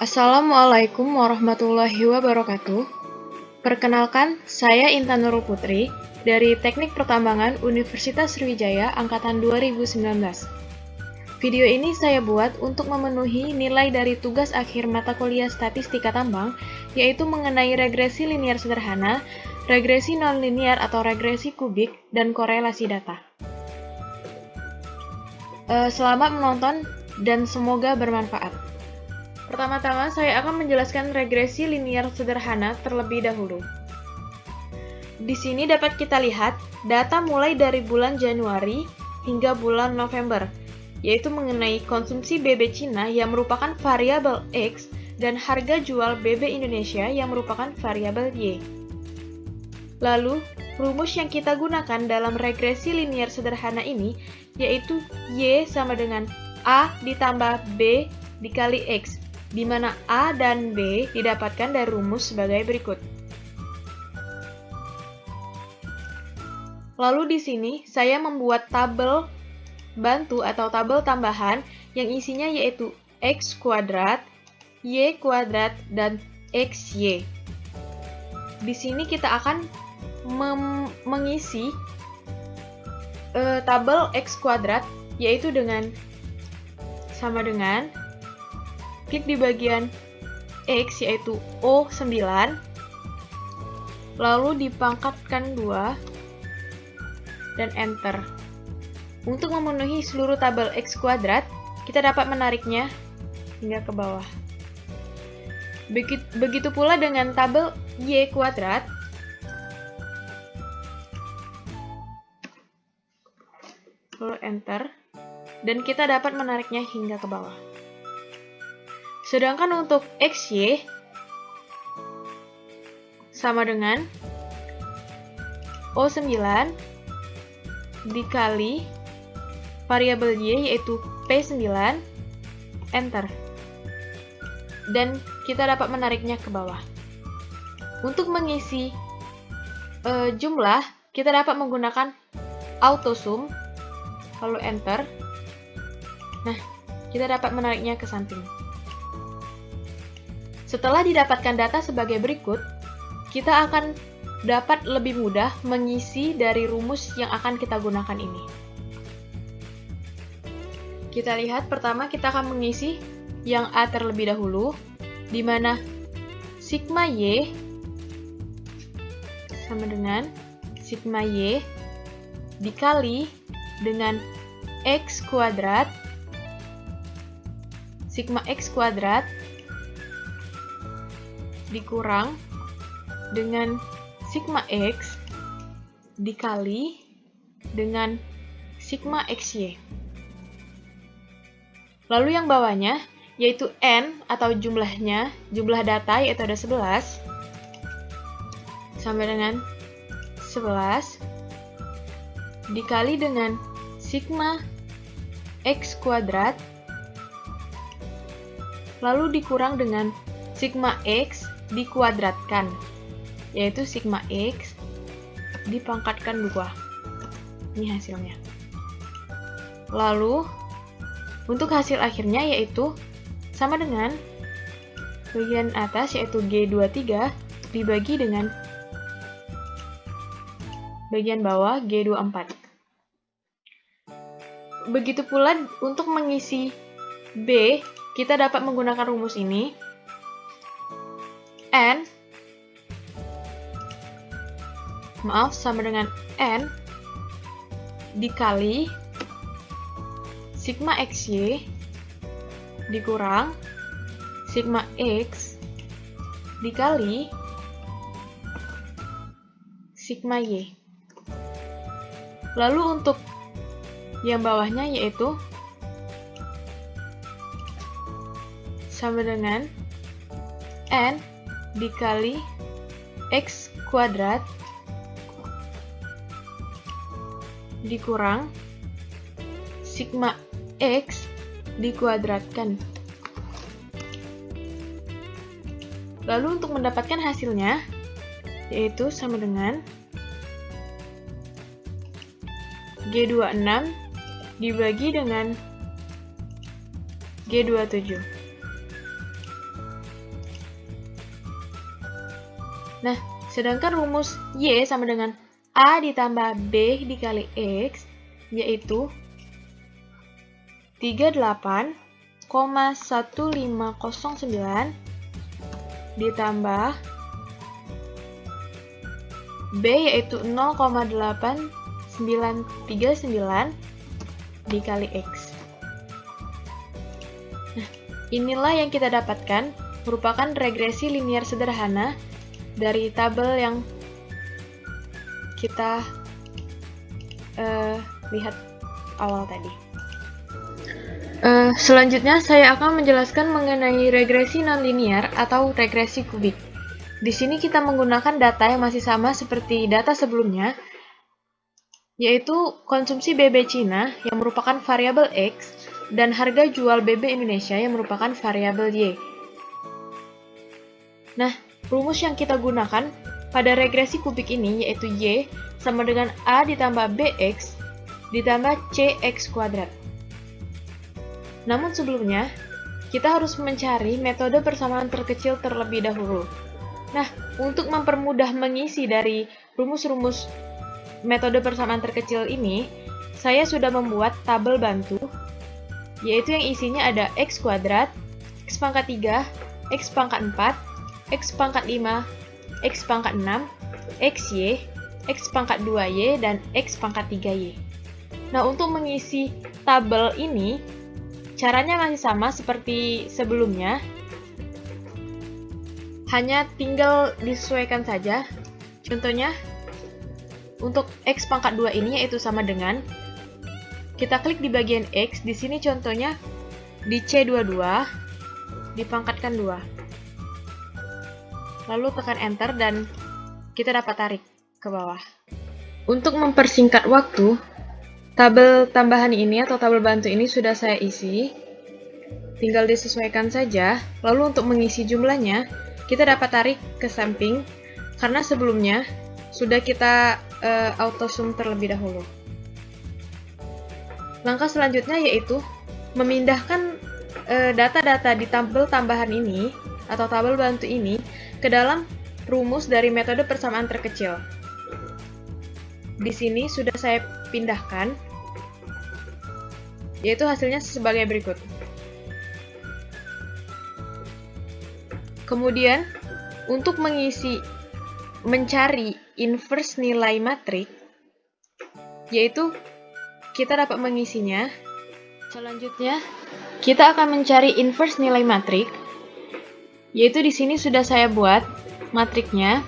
Assalamualaikum warahmatullahi wabarakatuh. Perkenalkan, saya Intan Nurul Putri dari Teknik Pertambangan Universitas Sriwijaya Angkatan 2019. Video ini saya buat untuk memenuhi nilai dari tugas akhir mata kuliah Statistika Tambang, yaitu mengenai regresi linear sederhana, regresi nonlinear atau regresi kubik, dan korelasi data. Selamat menonton dan semoga bermanfaat. Pertama-tama, saya akan menjelaskan regresi linear sederhana terlebih dahulu. Di sini dapat kita lihat data mulai dari bulan Januari hingga bulan November, yaitu mengenai konsumsi BB Cina yang merupakan variabel X dan harga jual BB Indonesia yang merupakan variabel Y. Lalu, rumus yang kita gunakan dalam regresi linear sederhana ini yaitu Y sama dengan A ditambah B dikali X, di mana A dan B didapatkan dari rumus sebagai berikut. Lalu di sini saya membuat tabel bantu atau tabel tambahan yang isinya yaitu X kuadrat, Y kuadrat, dan XY. Di sini kita akan mengisi tabel X kuadrat yaitu sama dengan klik di bagian X yaitu O9, lalu dipangkatkan 2, dan Enter. Untuk memenuhi seluruh tabel X kuadrat, kita dapat menariknya hingga ke bawah. Begitu pula dengan tabel Y kuadrat, lalu Enter, dan kita dapat menariknya hingga ke bawah. Sedangkan untuk XY sama dengan O9 dikali variabel Y yaitu P9, Enter. Dan kita dapat menariknya ke bawah. Untuk mengisi jumlah, kita dapat menggunakan AutoSum, lalu Enter. Nah, kita dapat menariknya ke samping. Setelah didapatkan data sebagai berikut, kita akan dapat lebih mudah mengisi dari rumus yang akan kita gunakan ini. Kita lihat pertama kita akan mengisi yang A terlebih dahulu, di mana sigma Y sama dengan sigma Y dikali dengan X kuadrat, sigma X kuadrat dikurang dengan sigma X dikali dengan sigma XY. Lalu yang bawahnya yaitu N atau jumlahnya, jumlah data yaitu ada 11, sama dengan 11 dikali dengan sigma X kuadrat, lalu dikurang dengan sigma X dikuadratkan, yaitu sigma X dipangkatkan 2. Ini hasilnya. Lalu, untuk hasil akhirnya yaitu sama dengan bagian atas yaitu G23 dibagi dengan bagian bawah G24. Begitu pula untuk mengisi B, kita dapat menggunakan rumus ini. N sama dengan N dikali sigma XY dikurang sigma X dikali sigma Y. Lalu untuk yang bawahnya yaitu sama dengan N dikali X kuadrat dikurang sigma X dikuadratkan. Lalu untuk mendapatkan hasilnya yaitu sama dengan G26 dibagi dengan G27. Nah, sedangkan rumus Y sama dengan A ditambah B dikali X, yaitu 38,1509 ditambah B yaitu 0,8939 dikali X. Nah, inilah yang kita dapatkan merupakan regresi linier sederhana dari tabel yang kita lihat awal tadi. Selanjutnya saya akan menjelaskan mengenai regresi nonlinier atau regresi kubik. Di sini kita menggunakan data yang masih sama seperti data sebelumnya, yaitu konsumsi BB Cina yang merupakan variabel X dan harga jual BB Indonesia yang merupakan variabel Y. Nah, rumus yang kita gunakan pada regresi kubik ini yaitu Y sama dengan A ditambah BX ditambah CX kuadrat. Namun sebelumnya, kita harus mencari metode persamaan terkecil terlebih dahulu. Nah, untuk mempermudah mengisi dari rumus-rumus metode persamaan terkecil ini, saya sudah membuat tabel bantu, yaitu yang isinya ada X kuadrat, X pangkat 3, X pangkat 4, X pangkat 5, X pangkat 6, XY, X pangkat 2Y, dan X pangkat 3Y. Nah, untuk mengisi tabel ini, caranya masih sama seperti sebelumnya, hanya tinggal disesuaikan saja. Contohnya, untuk X pangkat 2 ini yaitu sama dengan, kita klik di bagian X, di sini contohnya di C22, dipangkatkan 2. Lalu tekan Enter dan kita dapat tarik ke bawah. Untuk mempersingkat waktu, tabel tambahan ini atau tabel bantu ini sudah saya isi. Tinggal disesuaikan saja. Lalu untuk mengisi jumlahnya, kita dapat tarik ke samping karena sebelumnya sudah kita auto sum terlebih dahulu. Langkah selanjutnya yaitu memindahkan data-data di tabel tambahan ini atau tabel bantu ini ke dalam rumus dari metode persamaan terkecil. Di sini sudah saya pindahkan, yaitu hasilnya sebagai berikut. Kemudian, untuk mencari inverse nilai matrik, yaitu kita dapat mengisinya. Selanjutnya, kita akan mencari inverse nilai matrik, yaitu di sini sudah saya buat matriknya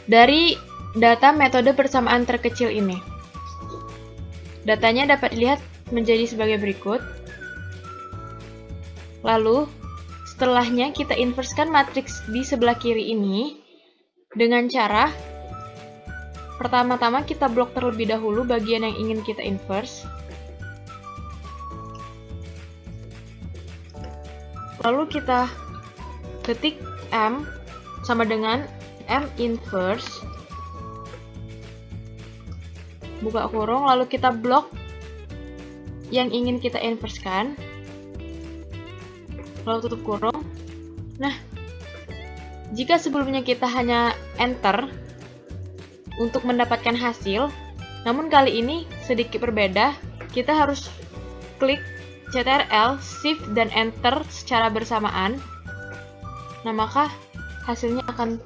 dari data metode persamaan terkecil ini. Datanya dapat dilihat menjadi sebagai berikut. Lalu, setelahnya kita inverskan matriks di sebelah kiri ini dengan cara pertama-tama kita blok terlebih dahulu bagian yang ingin kita inverse. Lalu kita ketik M sama dengan M inverse, buka kurung, lalu kita blok yang ingin kita inversekan, lalu tutup kurung. Nah, jika sebelumnya kita hanya enter untuk mendapatkan hasil, namun kali ini sedikit berbeda, kita harus klik Ctrl, Shift, dan Enter secara bersamaan. Nah, maka hasilnya akan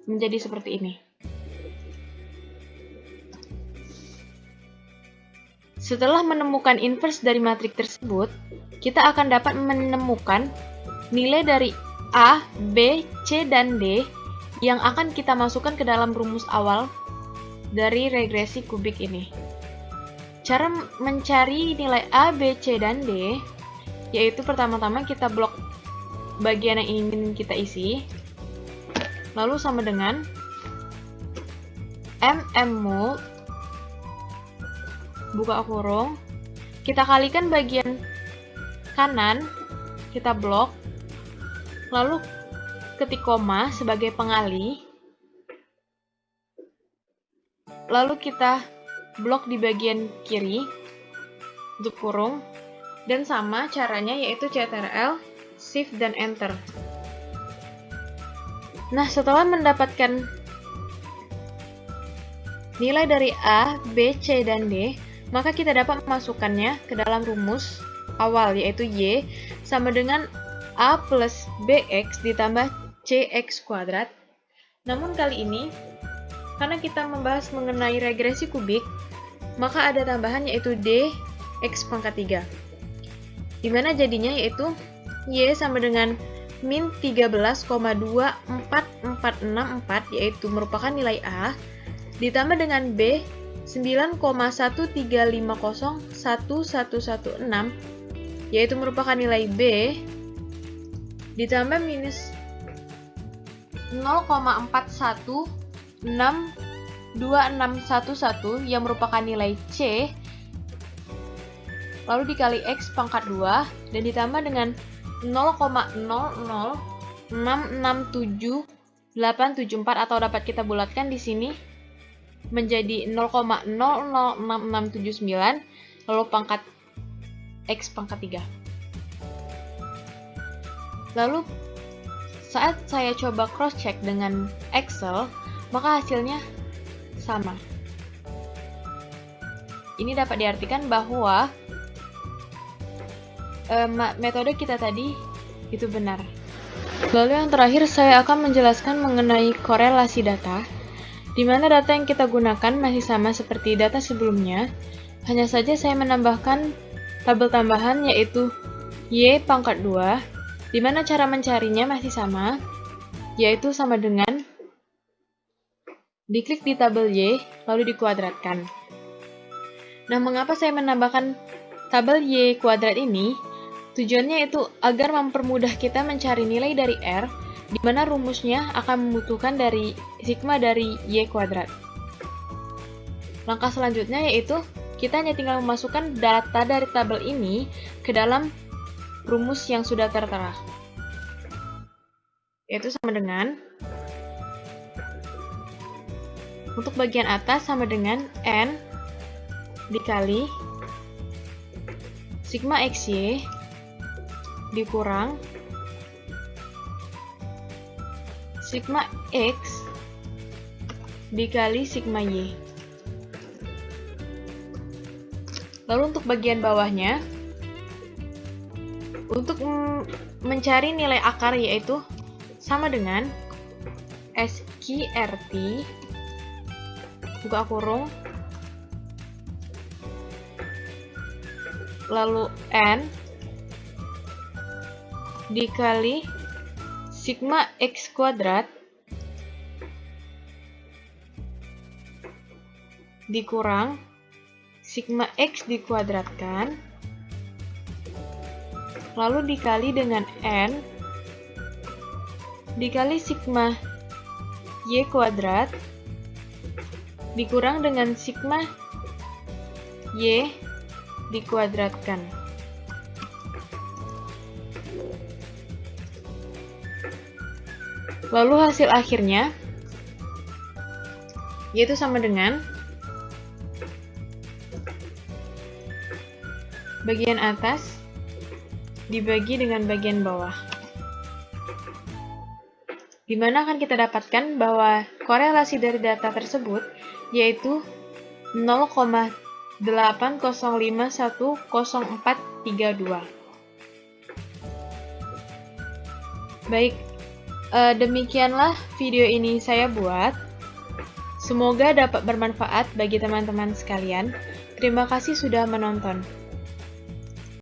menjadi seperti ini. Setelah menemukan inverse dari matrik tersebut, kita akan dapat menemukan nilai dari A, B, C, dan D yang akan kita masukkan ke dalam rumus awal dari regresi kubik ini. Cara mencari nilai A, B, C, dan D, yaitu pertama-tama kita blok bagian yang ingin kita isi, lalu sama dengan mmul, buka kurung, kita kalikan bagian kanan, kita blok, lalu ketik koma sebagai pengali, lalu kita blok di bagian kiri, tutup kurung, dan sama caranya yaitu Ctrl, Shift, dan Enter. Nah, setelah mendapatkan nilai dari A, B, C, dan D, maka kita dapat memasukkannya ke dalam rumus awal, yaitu Y sama dengan A plus BX ditambah CX kuadrat. Namun kali ini, karena kita membahas mengenai regresi kubik, maka ada tambahan yaitu DX pangkat 3. Dimana jadinya yaitu Y sama dengan min 13,24464, yaitu merupakan nilai A, ditambah dengan B 9,135011116, yaitu merupakan nilai B, ditambah minus 0,41626111 yang merupakan nilai C, lalu dikali X pangkat 2, dan ditambah dengan 0,0066784, atau dapat kita bulatkan di sini menjadi 0,006679, lalu pangkat X pangkat 3. Lalu saat saya coba cross check dengan Excel, maka hasilnya sama. Ini dapat diartikan bahwa metode kita tadi itu benar. Lalu yang terakhir saya akan menjelaskan mengenai korelasi data, di mana data yang kita gunakan masih sama seperti data sebelumnya, hanya saja saya menambahkan tabel tambahan yaitu Y pangkat 2, di mana cara mencarinya masih sama, yaitu sama dengan diklik di tabel Y, lalu dikuadratkan. Nah, mengapa saya menambahkan tabel Y kuadrat ini? Tujuannya itu agar mempermudah kita mencari nilai dari R, di mana rumusnya akan membutuhkan dari sigma dari Y kuadrat. Langkah selanjutnya yaitu kita hanya tinggal memasukkan data dari tabel ini ke dalam rumus yang sudah tertera. Yaitu sama dengan, untuk bagian atas sama dengan N dikali sigma XY dikurang sigma X dikali sigma Y. Lalu untuk bagian bawahnya, untuk mencari nilai akar yaitu sama dengan SQRT buka kurung lalu N dikali sigma X kuadrat dikurang sigma X dikuadratkan lalu dikali dengan N dikali sigma Y kuadrat dikurang dengan sigma Y dikuadratkan. Lalu hasil akhirnya yaitu sama dengan bagian atas dibagi dengan bagian bawah. Di mana akan kita dapatkan bahwa korelasi dari data tersebut yaitu 0,80510432. Baik, demikianlah video ini saya buat. Semoga dapat bermanfaat bagi teman-teman sekalian. Terima kasih sudah menonton.